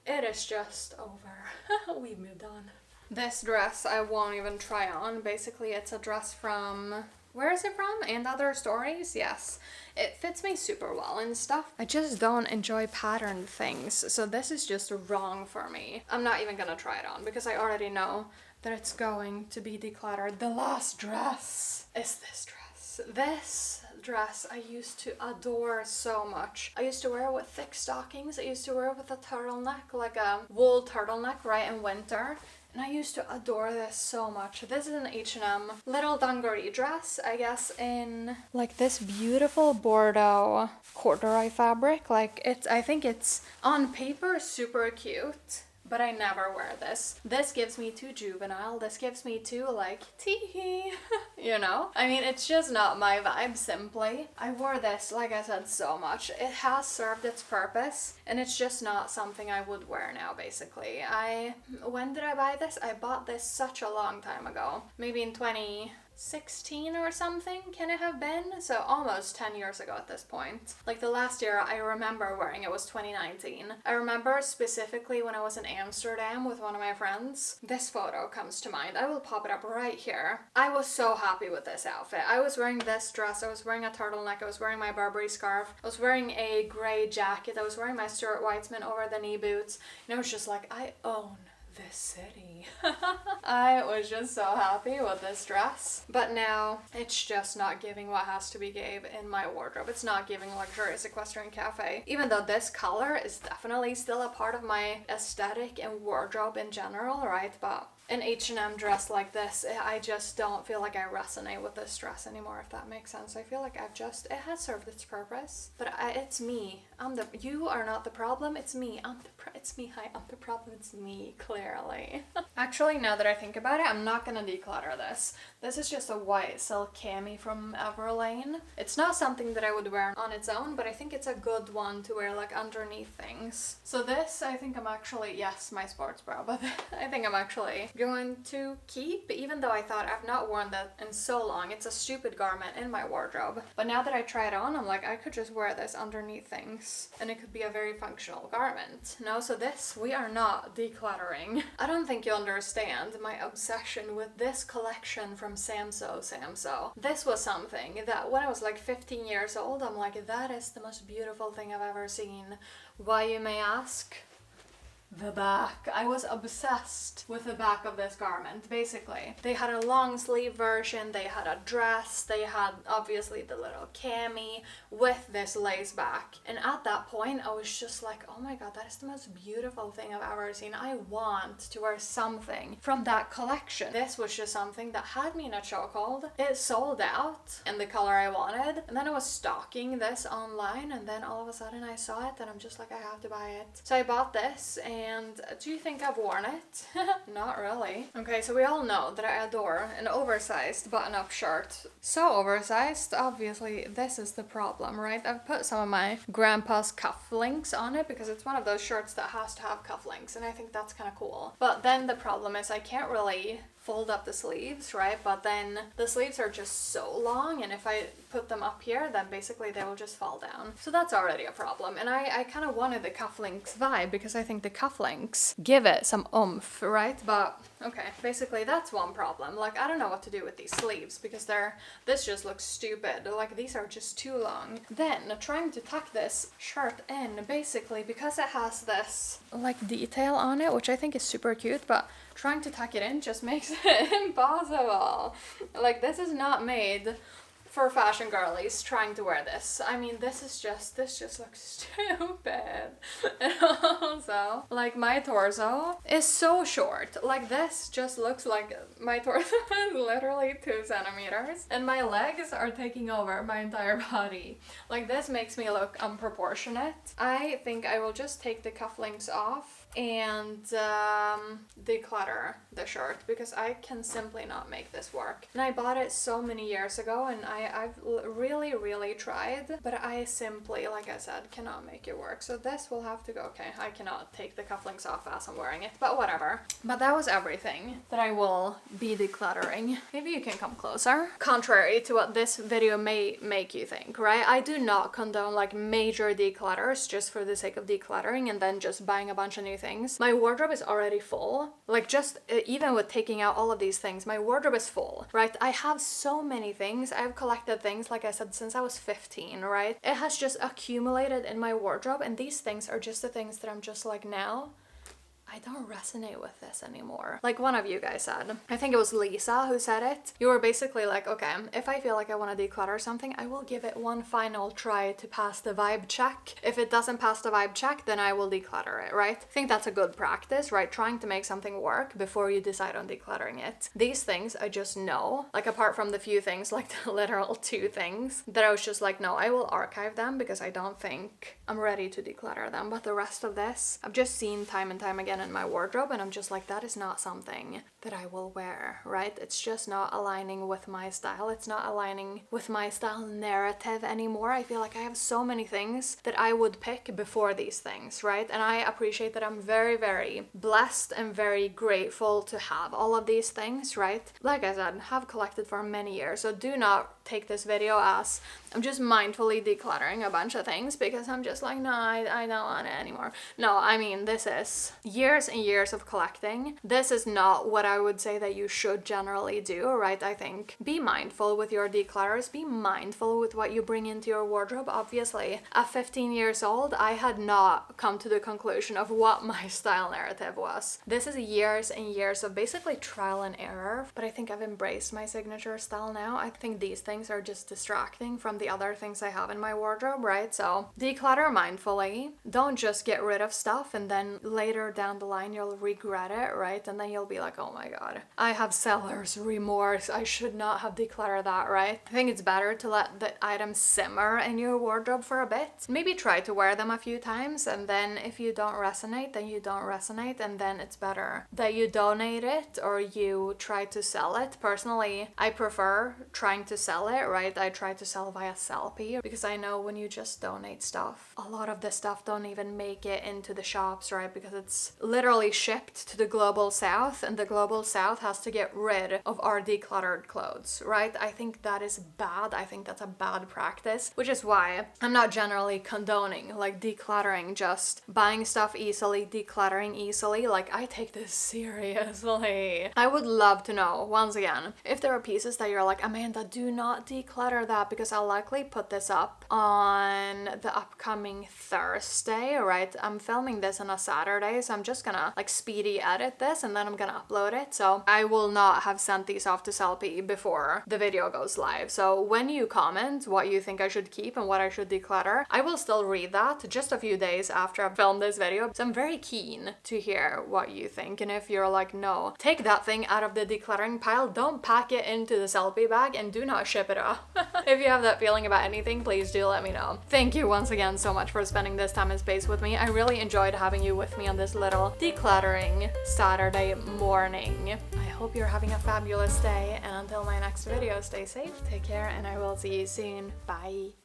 it is just over. We've moved on. This dress I won't even try on. Basically, it's a dress from, where is it from? And Other Stories? Yes. It fits me super well and stuff. I just don't enjoy patterned things, so this is just wrong for me. I'm not even gonna try it on because I already know that it's going to be decluttered. The last dress is this dress. This dress I used to adore so much. I used to wear it with thick stockings. I used to wear it with a turtleneck, like a wool turtleneck, right, in winter. And I used to adore this so much. This is an H&M little dungaree dress, I guess, in like this beautiful Bordeaux corduroy fabric. Like, I think it's on paper super cute, but I never wear this. This gives me too juvenile. This gives me too, like, tee-hee, you know? I mean, it's just not my vibe, simply. I wore this, like I said, so much. It has served its purpose, and it's just not something I would wear now, basically. When did I buy this? I bought this such a long time ago. Maybe in 2016 or something, can it have been? So almost 10 years ago at this point. Like, the last year I remember wearing it was 2019. I remember specifically when I was in Amsterdam with one of my friends. This photo comes to mind. I will pop it up right here. I was so happy with this outfit. I was wearing this dress, I was wearing a turtleneck, I was wearing my Burberry scarf, I was wearing a grey jacket, I was wearing my Stuart Weitzman over the knee boots, and I was just like, I own this city. I was just so happy with this dress. But now it's just not giving what has to be gave in my wardrobe. It's not giving luxurious equestrian cafe. Even though this color is definitely still a part of my aesthetic and wardrobe in general, right? But an H&M dress like this, I just don't feel like I resonate with this dress anymore, if that makes sense. I feel like it has served its purpose, but it's me. You are not the problem, it's me. It's me, hi, I'm the problem, it's me, clearly. Actually, now that I think about it, I'm not gonna declutter this. This is just a white silk cami from Everlane. It's not something that I would wear on its own, but I think it's a good one to wear like underneath things. So this, I think I'm actually, yes, my sports bra, but I think I'm actually going to keep, even though I thought I've not worn that in so long. It's a stupid garment in my wardrobe. But now that I try it on, I'm like, I could just wear this underneath things and it could be a very functional garment. No, so this, we are not decluttering. I don't think you understand my obsession with this collection from Samso. This was something that when I was like 15 years old, I'm like, that is the most beautiful thing I've ever seen. Why, you may ask? The back. I was obsessed with the back of this garment, basically. They had a long sleeve version, they had a dress, they had obviously the little cami with this lace back. And at that point, I was just like, oh my god, that is the most beautiful thing I've ever seen. I want to wear something from that collection. This was just something that had me in a chokehold. It sold out in the color I wanted, and then I was stalking this online, and then all of a sudden I saw it, and I'm just like, I have to buy it. So I bought this, and do you think I've worn it? Not really. Okay, so we all know that I adore an oversized button-up shirt. So oversized, obviously this is the problem, right? I've put some of my grandpa's cufflinks on it because it's one of those shirts that has to have cufflinks, and I think that's kind of cool. But then the problem is I can't really fold up the sleeves, right? But then the sleeves are just so long, and if I put them up here, then basically they will just fall down. So that's already a problem. And I kind of wanted the cufflinks vibe because I think the cufflinks give it some oomph, right? But okay, basically that's one problem. Like, I don't know what to do with these sleeves because this just looks stupid. Like, these are just too long. Then trying to tuck this shirt in, basically because it has this like detail on it, which I think is super cute, but trying to tuck it in just makes it impossible. Like, this is not made for fashion girlies trying to wear this. I mean, this just looks stupid. And also, like, my torso is so short. Like, this just looks like my torso is literally 2 centimeters and my legs are taking over my entire body. Like, this makes me look unproportionate. I think I will just take the cufflinks off and declutter the shirt because I can simply not make this work. And I bought it so many years ago and I've really tried, but I simply, like I said, cannot make it work. So this will have to go. Okay, I cannot take the cufflinks off as I'm wearing it, but whatever. But that was everything that I will be decluttering. Maybe you can come closer. Contrary to what this video may make you think, right? I do not condone like major declutters just for the sake of decluttering and then just buying a bunch of new things. My wardrobe is already full. Like, just even with taking out all of these things, my wardrobe is full, right? I have so many things. I've collected things, like I said, since I was 15, right? It has just accumulated in my wardrobe, and these things are just the things that I'm just like, now I don't resonate with this anymore. Like one of you guys said, I think it was Lisa who said it. You were basically like, okay, if I feel like I want to declutter something, I will give it one final try to pass the vibe check. If it doesn't pass the vibe check, then I will declutter it, right? I think that's a good practice, right? Trying to make something work before you decide on decluttering it. These things I just know, like apart from the few things, like the literal 2 things that I was just like, no, I will archive them because I don't think I'm ready to declutter them. But the rest of this, I've just seen time and time again in my wardrobe and I'm just like, that is not something that I will wear, right? It's just not aligning with my style. It's not aligning with my style narrative anymore. I feel like I have so many things that I would pick before these things, right? And I appreciate that I'm very blessed and very grateful to have all of these things, right? Like I said, have collected for many years, so do not take this video as I'm just mindfully decluttering a bunch of things because I'm just like, no, I don't want it anymore. No, I mean, this is years and years of collecting. This is not what I would say that you should generally do, right? I think be mindful with your declutters, be mindful with what you bring into your wardrobe. Obviously, at 15 years old, I had not come to the conclusion of what my style narrative was. This is years and years of basically trial and error, but I think I've embraced my signature style now. I think these things are just distracting from the other things I have in my wardrobe, right? So declutter mindfully. Don't just get rid of stuff and then later down the line you'll regret it, right? And then you'll be like, oh my god, I have seller's remorse. I should not have decluttered that, right? I think it's better to let the items simmer in your wardrobe for a bit. Maybe try to wear them a few times, and then if you don't resonate, then you don't resonate, and then it's better that you donate it or you try to sell it. Personally, I prefer trying to sell it, right? I try to sell via Sellpy because I know when you just donate stuff, a lot of the stuff don't even make it into the shops, right? Because it's literally shipped to the global south, and the global south has to get rid of our decluttered clothes, right? I think that is bad. I think that's a bad practice, which is why I'm not generally condoning like decluttering, just buying stuff easily, decluttering easily. Like, I take this seriously. I would love to know, once again, if there are pieces that you're like, Amanda, do not declutter that, because I'll likely put this up on the upcoming Thursday, right? I'm filming this on a Saturday, so I'm just gonna like speedy edit this and then I'm gonna upload it. So I will not have sent these off to Sellpy before the video goes live. So when you comment what you think I should keep and what I should declutter, I will still read that just a few days after I've filmed this video. So I'm very keen to hear what you think. And if you're like, no, take that thing out of the decluttering pile, don't pack it into the Sellpy bag, and do not ship it off. If you have that feeling about anything, please do let me know. Thank you once again so much for spending this time and space with me. I really enjoyed having you with me on this little decluttering Saturday morning. I hope you're having a fabulous day, and until my next video, stay safe, take care, and I will see you soon. Bye.